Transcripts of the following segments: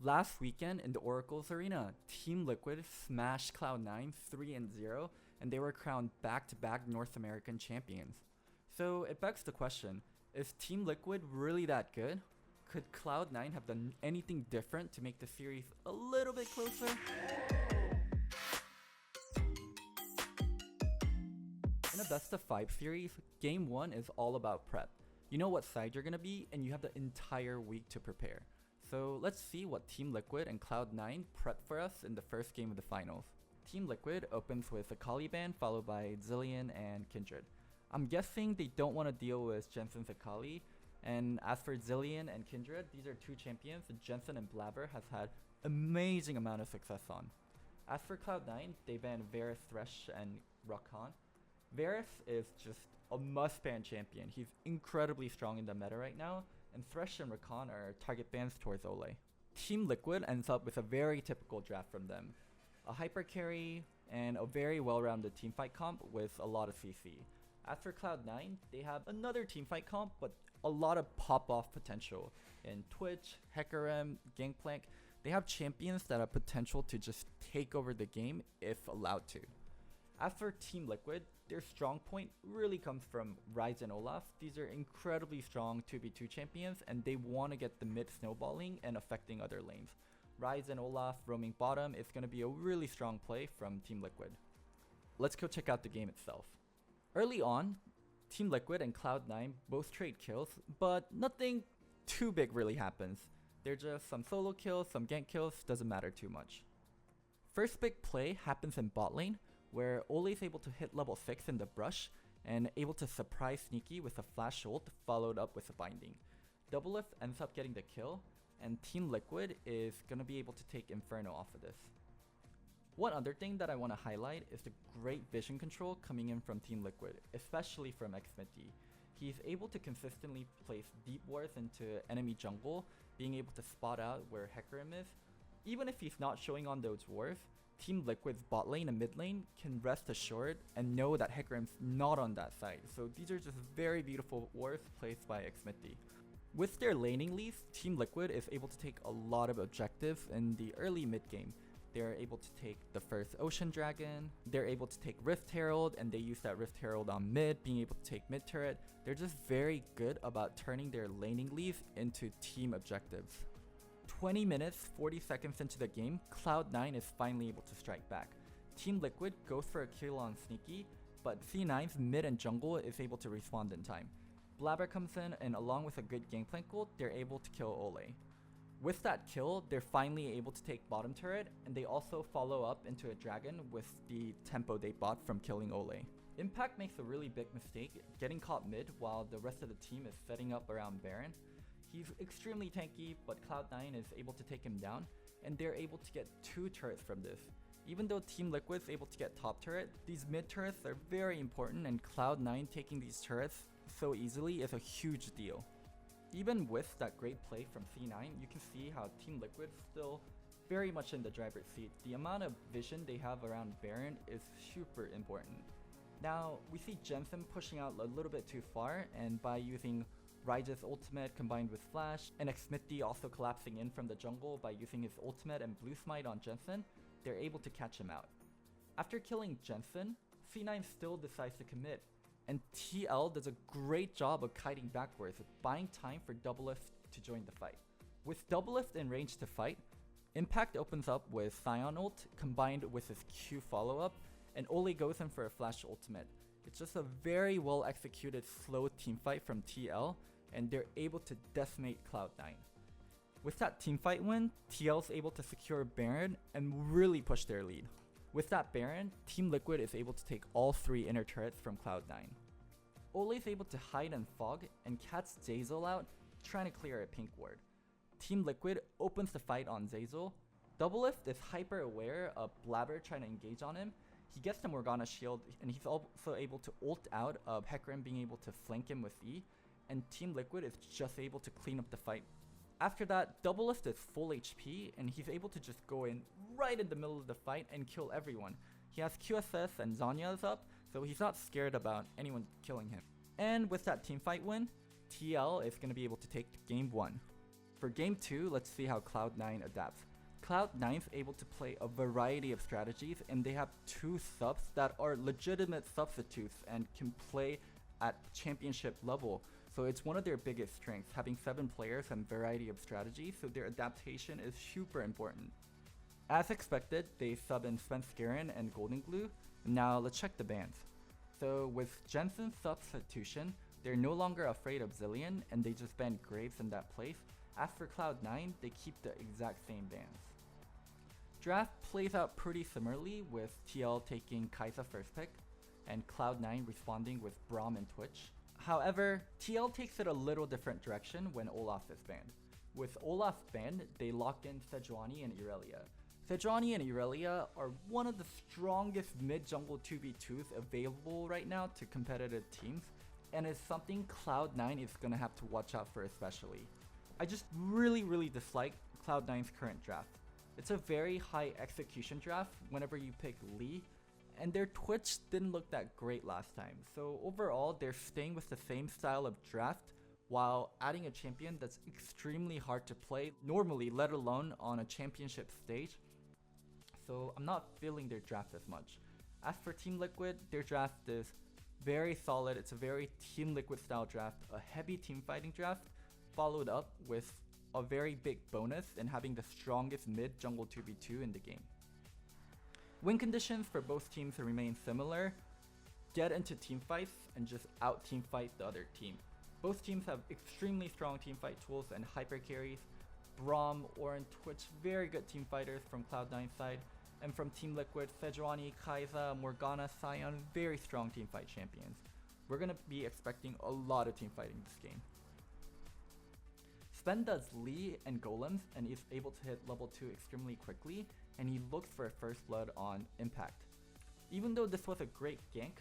Last weekend in the Oracle's Arena, Team Liquid smashed Cloud9 3-0, and they were crowned back-to-back North American champions. So it begs the question, is Team Liquid really that good? Could Cloud9 have done anything different to make the series a little bit closer? In a best of 5 series, Game 1 is all about prep. You know what side you're gonna be, and you have the entire week to prepare. So let's see what Team Liquid and Cloud9 prepped for us in the first game of the finals. Team Liquid opens with a Akali followed by Zilean and Kindred. I'm guessing they don't want to deal with Jensen's Akali, and as for Zilean and Kindred, these are two champions that Jensen and Blabber has had amazing amount of success on. As for Cloud9, they banned Varus, Thresh, and Rakan. Varus is just a must-ban champion. He's incredibly strong in the meta right now, and Thresh and Rakan are target bans towards Ole. Team Liquid ends up with a very typical draft from them. A hyper carry and a very well-rounded teamfight comp with a lot of CC. As for Cloud9, they have another teamfight comp, but a lot of pop-off potential. In Twitch, Hecarim, Gangplank, they have champions that have potential to just take over the game if allowed to. As for Team Liquid, their strong point really comes from Ryze and Olaf. These are incredibly strong 2v2 champions, and they want to get the mid snowballing and affecting other lanes. Ryze and Olaf roaming bottom is going to be a really strong play from Team Liquid. Let's go check out the game itself. Early on, Team Liquid and Cloud9 both trade kills, but nothing too big really happens. They're just some solo kills, some gank kills, doesn't matter too much. First big play happens in bot lane, where Ole is able to hit level 6 in the brush and able to surprise Sneaky with a flash ult followed up with a binding. Doublelift ends up getting the kill, and Team Liquid is going to be able to take Inferno off of this. One other thing that I want to highlight is the great vision control coming in from Team Liquid, especially from Xmitty. He's able to consistently place deep wards into enemy jungle, being able to spot out where Hecarim is. Even if he's not showing on those wards, Team Liquid's bot lane and mid lane can rest assured and know that Hecarim's not on that side, so these are just very beautiful wards placed by Xmitty. With their laning leads, Team Liquid is able to take a lot of objectives in the early mid game. They're able to take the first Ocean Dragon, they're able to take Rift Herald, and they use that Rift Herald on mid, being able to take mid turret. They're just very good about turning their laning leads into team objectives. 20 minutes, 40 seconds into the game, Cloud9 is finally able to strike back. Team Liquid goes for a kill on Sneaky, but C9's mid and jungle is able to respond in time. Blabber comes in, and along with a good gangplank ult, they're able to kill Ole. With that kill, they're finally able to take bottom turret, and they also follow up into a dragon with the tempo they bought from killing Ole. Impact makes a really big mistake, getting caught mid while the rest of the team is setting up around Baron. He's extremely tanky, but Cloud9 is able to take him down, and they're able to get 2 turrets from this. Even though Team Liquid is able to get top turret, these mid turrets are very important, and Cloud9 taking these turrets so easily is a huge deal. Even with that great play from C9, you can see how Team Liquid is still very much in the driver's seat. The amount of vision they have around Baron is super important. Now, we see Jensen pushing out a little bit too far, and by using Ryze's ultimate combined with Flash, and Xmitty also collapsing in from the jungle by using his ultimate and Blue Smite on Jensen, they're able to catch him out. After killing Jensen, C9 still decides to commit, and TL does a great job of kiting backwards, buying time for Doublelift to join the fight. With Doublelift in range to fight, Impact opens up with Scion ult combined with his Q follow-up, and Ole goes in for a Flash ultimate. It's just a very well executed slow teamfight from TL, and they're able to decimate Cloud9. With that teamfight win, TL's able to secure Baron and really push their lead. With that Baron, Team Liquid is able to take all 3 inner turrets from Cloud9. Ole is able to hide and fog and catch Zeyzal out, trying to clear a pink ward. Team Liquid opens the fight on Zeyzal. Doublelift is hyper aware of Blabber trying to engage on him. He gets the Morgana shield, and he's also able to ult out of Hecarim being able to flank him with E, and Team Liquid is just able to clean up the fight. After that, Doublelift is full HP, and he's able to just go in right in the middle of the fight and kill everyone. He has QSS and Zhonya's up, so he's not scared about anyone killing him. And with that teamfight win, TL is going to be able to take game 1. For game 2, let's see how Cloud9 adapts. Cloud9 is able to play a variety of strategies, and they have 2 subs that are legitimate substitutes and can play at championship level. So it's one of their biggest strengths, having 7 players and variety of strategies, so their adaptation is super important. As expected, they sub in Svenskeren and Golden Glue. Now let's check the bans. So with Jensen's substitution, they're no longer afraid of Zillion, and they just ban Graves in that place. As for Cloud9, they keep the exact same bans. Draft plays out pretty similarly, with TL taking Kai'Sa first pick, and Cloud9 responding with Braum and Twitch. However, TL takes it a little different direction when Olaf is banned. With Olaf banned, they lock in Sejuani and Irelia. Sejuani and Irelia are one of the strongest mid-jungle 2v2s available right now to competitive teams, and is something Cloud9 is going to have to watch out for especially. I just really dislike Cloud9's current draft. It's a very high execution draft whenever you pick Lee, and their Twitch didn't look that great last time. So overall, they're staying with the same style of draft while adding a champion that's extremely hard to play normally, let alone on a championship stage. So I'm not feeling their draft as much. As for Teamliquid, their draft is very solid. It's a very Teamliquid style draft, a heavy team fighting draft, followed up with a very big bonus in having the strongest mid jungle 2v2 in the game. Win conditions for both teams remain similar. Get into team fights and just out team fight the other team. Both teams have extremely strong team fight tools and hyper carries. Braum, Orin, Twitch, very good team fighters from Cloud9 side. And from Teamliquid, Sejuani, Kai'Sa, Morgana, Sion, very strong teamfight champions. We're going to be expecting a lot of team fighting this game. Sven does Lee and Golems and is able to hit level 2 extremely quickly, and he looks for a first blood on Impact. Even though this was a great gank,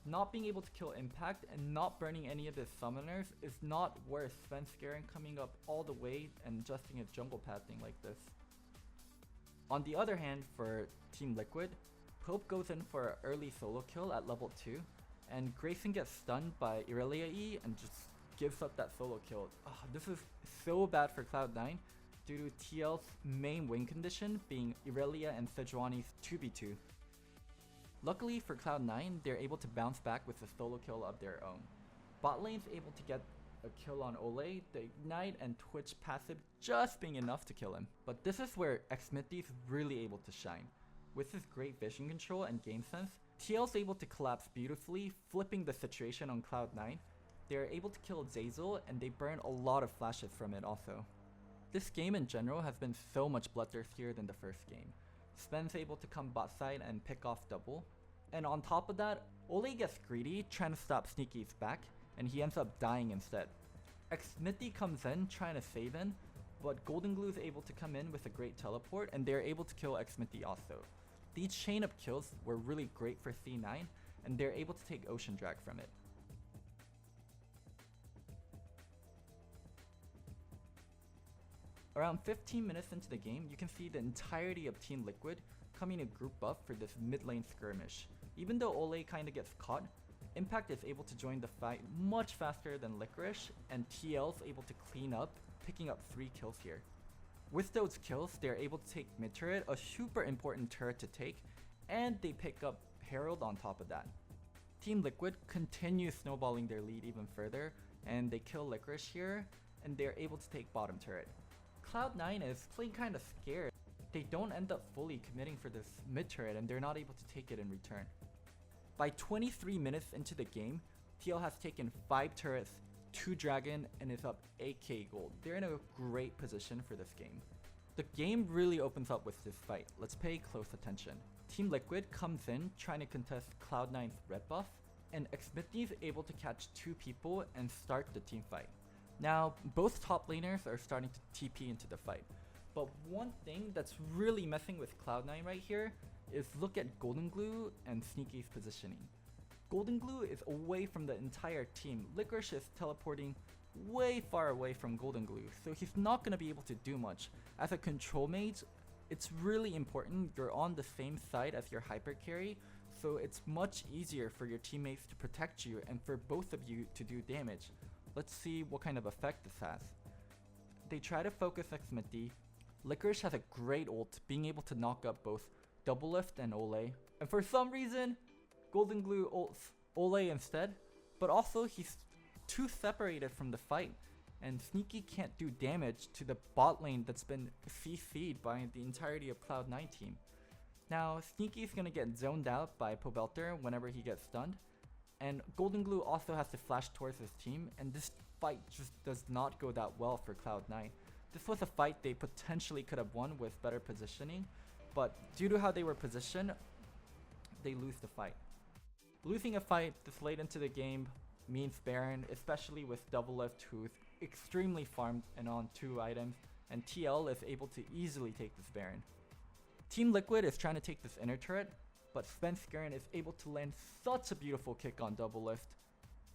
not being able to kill Impact and not burning any of his summoners is not worth Svenskeren coming up all the way and adjusting his jungle pathing like this. On the other hand, for Teamliquid, Pope goes in for an early solo kill at level 2, and Grayson gets stunned by Irelia E and just gives up that solo kill. This is so bad for Cloud9 due to TL's main win condition being Irelia and Sejuani's 2v2. Luckily for Cloud9, they're able to bounce back with a solo kill of their own. Bot lane's able to get a kill on Ole, the Ignite and Twitch passive just being enough to kill him. But this is where Xmithy's really able to shine. With his great vision control and game sense, TL's able to collapse beautifully, flipping the situation on Cloud9. They're able to kill Zeyzal, and they burn a lot of flashes from it also. This game in general has been so much bloodthirstier than the first game. Sven's able to come bot side and pick off double. And on top of that, Ole gets greedy trying to stop Sneaky's back, and he ends up dying instead. Xmithy comes in trying to save him, but Golden Glue is able to come in with a great teleport, and they're able to kill Xmithy also. These chain of kills were really great for C9, and they're able to take Ocean Drag from it. Around 15 minutes into the game, you can see the entirety of Teamliquid coming to group up for this mid lane skirmish. Even though Ole kinda gets caught, Impact is able to join the fight much faster than Licorice, and TL's able to clean up, picking up 3 kills here. With those kills, they're able to take mid turret, a super important turret to take, and they pick up Herald on top of that. Teamliquid continues snowballing their lead even further, and they kill Licorice here, and they're able to take bottom turret. Cloud9 is playing kinda scared. They don't end up fully committing for this mid turret, and they're not able to take it in return. By 23 minutes into the game, TL has taken 5 turrets, 2 dragon, and is up 8k gold. They're in a great position for this game. The game really opens up with this fight. Let's pay close attention. Teamliquid comes in trying to contest Cloud9's red buff, and Xmithy is able to catch 2 people and start the team fight. Now, both top laners are starting to TP into the fight, but one thing that's really messing with Cloud9 right here is look at Golden Glue and Sneaky's positioning. Golden Glue is away from the entire team. Licorice is teleporting way far away from Golden Glue, so he's not going to be able to do much. As a control mage, it's really important you're on the same side as your hyper carry, so it's much easier for your teammates to protect you and for both of you to do damage. Let's see what kind of effect this has. they try to focus Xmity. Licorice has a great ult, being able to knock up both Double Lift and Ole. And for some reason, Golden Glue ults Ole instead, but also he's too separated from the fight, and Sneaky can't do damage to the bot lane that's been CC'd by the entirety of Cloud9 team. Now, Sneaky's gonna get zoned out by Pobelter whenever he gets stunned, and Golden Glue also has to flash towards his team, and this fight just does not go that well for Cloud9. This was a fight they potentially could have won with better positioning, but due to how they were positioned, they lose the fight. Losing a fight this late into the game means Baron, especially with Double Lift, who's extremely farmed and on 2 items, and TL is able to easily take this Baron. Team Liquid is trying to take this inner turret, but Svenskeren is able to land such a beautiful kick on Double Lift.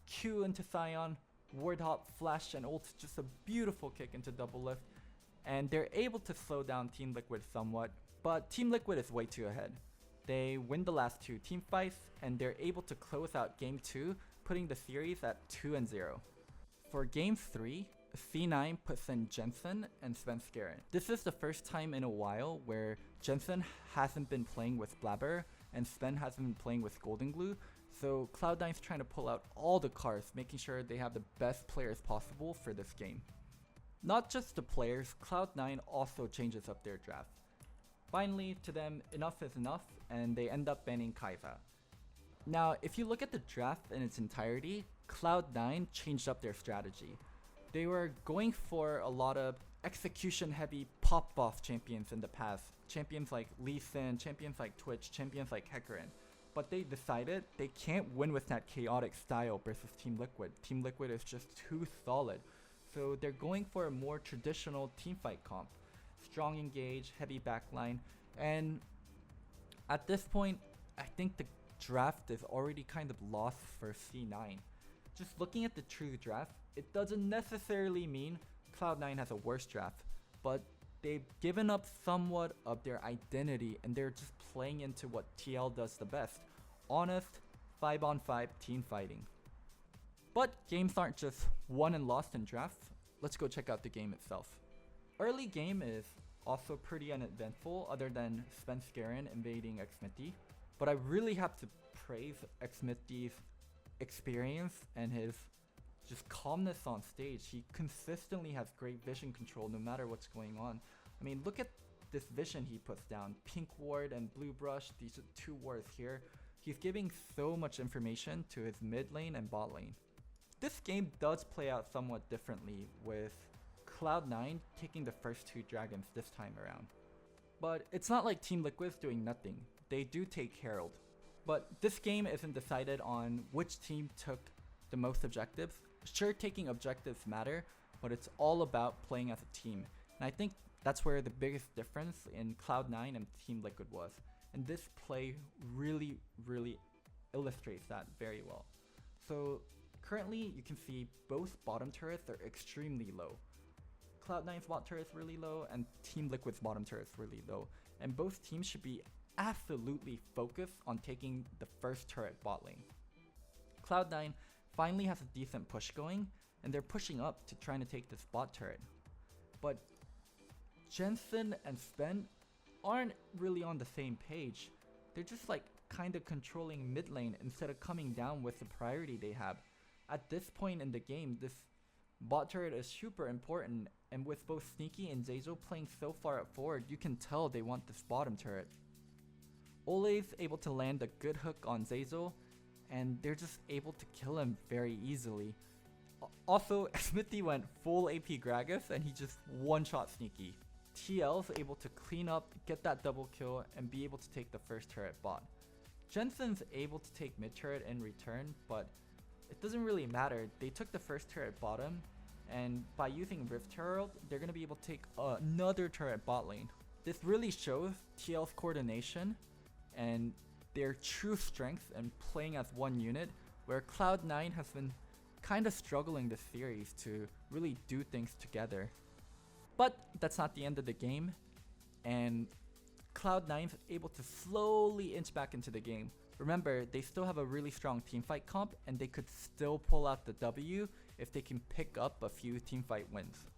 Q into Scion, Ward Hop, Flash, and ult, just a beautiful kick into Double Lift, and they're able to slow down Team Liquid somewhat, but Team Liquid is way too ahead. They win the last 2 team fights, and they're able to close out Game 2, putting the series at 2-0. For Game 3, C9 puts in Jensen and Svenskeren. This is the first time in a while where Jensen hasn't been playing with Blabber, and Sven hasn't been playing with Golden Glue, so Cloud9's trying to pull out all the cards, making sure they have the best players possible for this game. Not just the players, Cloud9 also changes up their draft. Finally, to them, enough is enough, and they end up banning Kai'Sa. Now, if you look at the draft in its entirety, Cloud9 changed up their strategy. They were going for a lot of execution-heavy pop-off champions in the past. Champions like Lee Sin, champions like Twitch, champions like Hecarim. But they decided they can't win with that chaotic style versus Team Liquid. Team Liquid is just too solid. So they're going for a more traditional teamfight comp. Strong engage, heavy backline, and at this point, I think the draft is already kind of lost for C9. Just looking at the true draft, it doesn't necessarily mean Cloud9 has a worse draft, but they've given up somewhat of their identity and they're just playing into what TL does the best. Honest, 5-on-5 team fighting. But games aren't just won and lost in drafts. Let's go check out the game itself. Early game is also pretty uneventful other than Svenskeren invading Xmity, but I really have to praise Xmity's experience and his just calmness on stage. He consistently has great vision control no matter what's going on. I mean, look at this vision he puts down. Pink ward and blue brush, these are 2 wards here. He's giving so much information to his mid lane and bot lane. This game does play out somewhat differently, with Cloud9 taking the first 2 dragons this time around. But it's not like Team Liquid's doing nothing. They do take Herald. But this game isn't decided on which team took the most objectives. Sure, taking objectives matter, but it's all about playing as a team. And I think that's where the biggest difference in Cloud9 and Team Liquid was. And this play really illustrates that very well. So currently you can see both bottom turrets are extremely low. Cloud9's bot turret is really low and Team Liquid's bottom turret is really low. And both teams should be absolutely focused on taking the first turret bot lane. Cloud9 finally has a decent push going, and they're pushing up to trying to take this bot turret. But Jensen and Sven aren't really on the same page. They're just like kind of controlling mid lane instead of coming down with the priority they have. At this point in the game, this bot turret is super important, and with both Sneaky and Zeyzal playing so far up forward, you can tell they want this bottom turret. Ole's able to land a good hook on Zeyzal, and they're just able to kill him very easily. Also, Xmity went full AP Gragas and he just one-shot Sneaky. TL's able to clean up, get that double kill, and be able to take the first turret bot. Jensen's able to take mid turret in return, but it doesn't really matter. They took the first turret bottom, and by using Rift Herald, they're going to be able to take another turret bot lane. This really shows TL's coordination and their true strength in playing as one unit, where Cloud9 has been kind of struggling this series to really do things together. But that's not the end of the game, and Cloud9's able to slowly inch back into the game. Remember, they still have a really strong teamfight comp, and they could still pull out the W if they can pick up a few teamfight wins.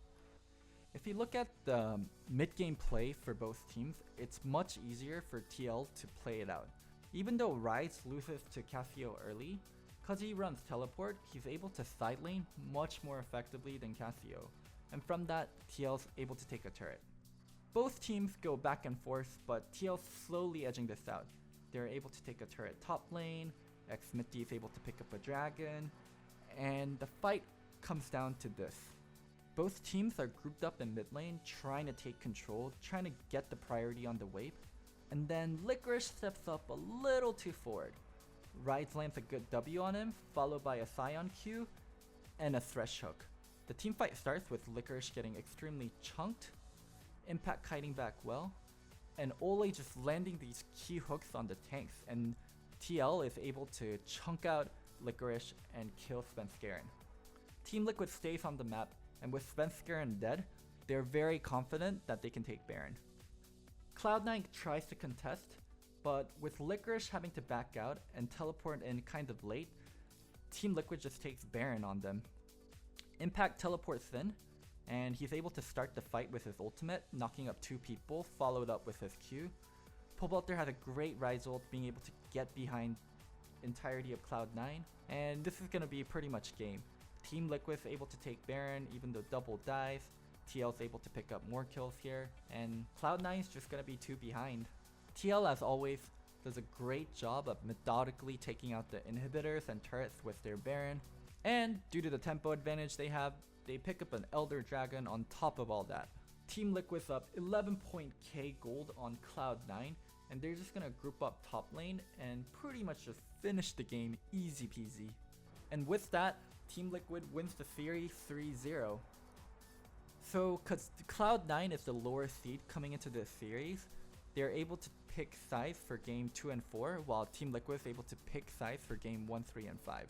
If you look at the mid-game play for both teams, it's much easier for TL to play it out. Even though Rise loses to Cassio early, cause he runs teleport, he's able to side lane much more effectively than Cassio, and from that, TL's able to take a turret. Both teams go back and forth, but TL's slowly edging this out. They're able to take a turret top lane, Xmitty is able to pick up a dragon, and the fight comes down to this. Both teams are grouped up in mid lane, trying to take control, trying to get the priority on the wave, and then Licorice steps up a little too forward. Rise lands a good W on him, followed by a Scion Q and a Thresh hook. The team fight starts with Licorice getting extremely chunked, Impact kiting back well, and Ole just landing these key hooks on the tanks, and TL is able to chunk out Licorice and kill Svenskeren. Team Liquid stays on the map, and with Svenskeren dead, they're very confident that they can take Baron. Cloud9 tries to contest, but with Licorice having to back out and teleport in kind of late, Team Liquid just takes Baron on them. Impact teleports in, and he's able to start the fight with his ultimate, knocking up 2 people, followed up with his Q. Pobelter has a great Rise ult, being able to get behind entirety of Cloud9, and this is going to be pretty much game. Team Liquid is able to take Baron even though double dies, TL is able to pick up more kills here, and Cloud9 is just going to be 2 behind. TL, as always, does a great job of methodically taking out the inhibitors and turrets with their Baron, and due to the tempo advantage they have, they pick up an Elder Dragon on top of all that. Team Liquid's up 11.k gold on Cloud9, and they're just gonna group up top lane and pretty much just finish the game easy peasy. And with that, Team Liquid wins the series 3-0. So, cause Cloud9 is the lower seed coming into this series, they're able to pick sides for game 2 and 4, while Team Liquid is able to pick sides for game 1, 3, and 5.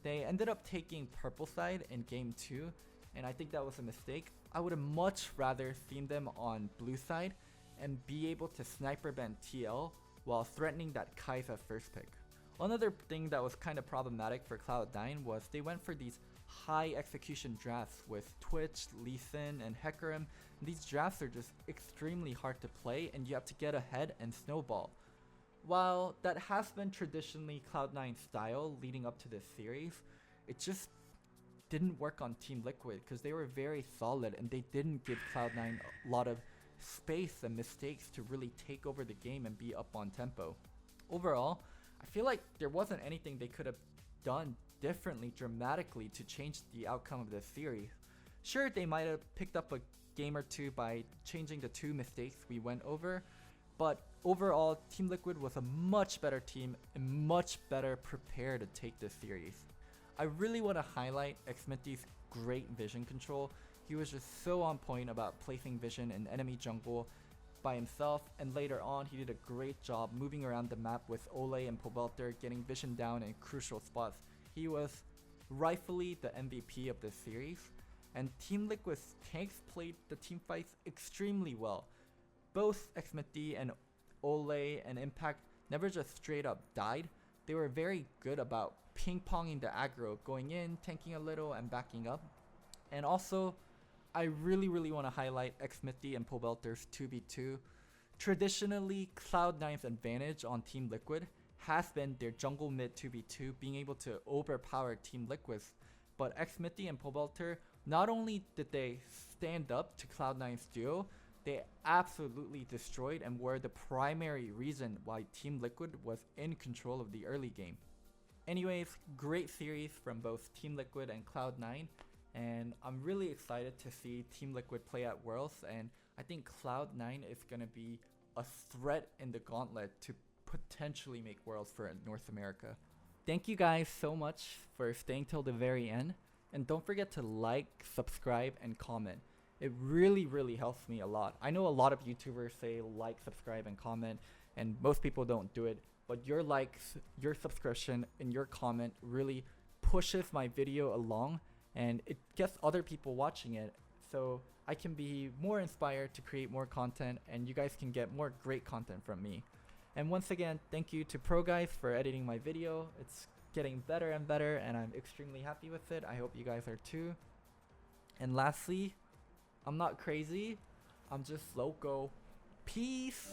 They ended up taking purple side in game 2, and I think that was a mistake. I would have much rather seen them on blue side and be able to sniper ban TL while threatening that Kai'Sa first pick. Another thing that was kind of problematic for Cloud9 was they went for these high execution drafts with Twitch, Lee Sin, and Hecarim. These drafts are just extremely hard to play, and you have to get ahead and snowball. While that has been traditionally Cloud9's style leading up to this series, it just didn't work on Team Liquid because they were very solid and they didn't give Cloud9 a lot of space and mistakes to really take over the game and be up on tempo. Overall, I feel like there wasn't anything they could have done differently dramatically to change the outcome of this series. Sure, they might have picked up a game or two by changing the 2 mistakes we went over, but overall, Team Liquid was a much better team and much better prepared to take this series. I really want to highlight Xmitty's great vision control. He was just so on point about placing vision in enemy jungle by himself, and later on he did a great job moving around the map with Ole and Pobelter, getting vision down in crucial spots. He was rightfully the MVP of this series, and Team Liquid's tanks played the team fights extremely well. Both Xmitty and Ole and Impact never just straight up died. They were very good about ping-ponging the aggro, going in, tanking a little, and backing up. And also, I really want to highlight Xmitty and Pobelter's 2v2. Traditionally, Cloud9's advantage on Team Liquid has been their jungle mid 2v2, being able to overpower Team Liquid's. But Xmitty and Pobelter, not only did they stand up to Cloud9's duo, they absolutely destroyed and were the primary reason why Team Liquid was in control of the early game. Anyways, great series from both Team Liquid and Cloud9, and I'm really excited to see Team Liquid play at Worlds, and I think Cloud9 is going to be a threat in the gauntlet to potentially make Worlds for North America. Thank you guys so much for staying till the very end, and don't forget to like, subscribe, and comment. It really helps me a lot. I know a lot of YouTubers say like, subscribe, and comment, and most people don't do it, but your likes, your subscription, and your comment really pushes my video along, and it gets other people watching it, so I can be more inspired to create more content, and you guys can get more great content from me. And once again, thank you to Pro Guys for editing my video. It's getting better and better, and I'm extremely happy with it. I hope you guys are too. And lastly, I'm not crazy. I'm just Loco. Peace.